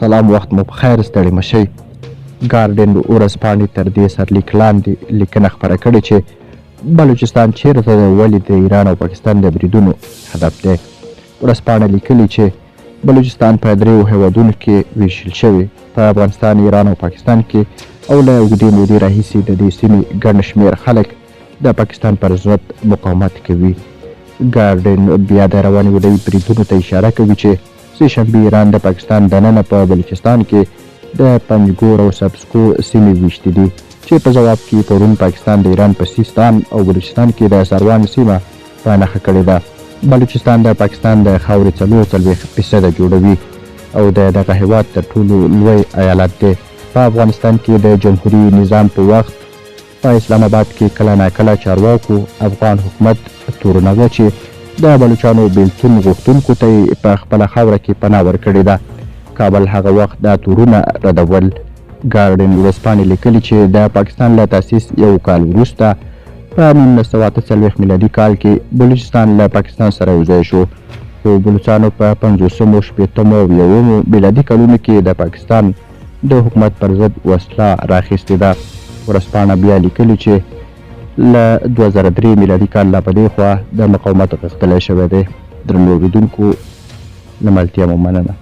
سلام، وخت مو بخیر، ستړي مشئ. ګارډین ورځپاڼې تر دې سرلیک لاندې لیکنه خپره کړې چې بلوچستان چیرته دی، ولې د ایران او پاکستان د بریدونو هدف دی. ورځپاڼه لیکلي چې بلوچستان په دریو هیوادونو کې ویشل شوی، په افغانستان، ایران او پاکستان کې، او له اوږدې مودې راهیسې د دې سیمې ګڼ شمېر خلک د پاکستان پر ضد مقاومت کوي. ګارډین بیا د روانې ودې بریدونو ته اشاره کوي چې سه شنبې ایران د پاکستان دننه په بلوچستان کې د پنجګور او سبسکو سیمې ویشتې دي، چې په جواب کې پرون پاکستان د ایران په سیستان او بلوچستان کې د سروان سیمه په نښه کړې ده. بلوچستان د پاکستان د خاورې 44% جوړوي او د دغه هیواد تر ټولو لوی ایالت دی. په افغانستان کې د جمهوریت نظام په وخت په اسلام آباد کې کله ناکله چارواکو افغان حکومت تورونه و چې د بلوچانو بیلتون غوښتونکو ته یې په خپله خاوره کې پناه ورکړې ده. کابل هغه وخت دا تورونه ردول. ګارډین ورځپاڼې لیکلي چې د پاکستان له تاسیس یو کال وروسته په 1948 میلادي کال کې بلوچستان له پاکستان سره یوځای شو، خو بلوچانو په 50 شپېتمو او 1 میلادي کلونو کې د پاکستان د حکومت پر ضد وسله راخیستې ده. ورځپاڼه بیا لیکلي چې له 2003 میلادي کال لا په دې خوا د مقاومت غښتلی شوی دی. درنو اورېدونکو، له ملتیا مو مننه.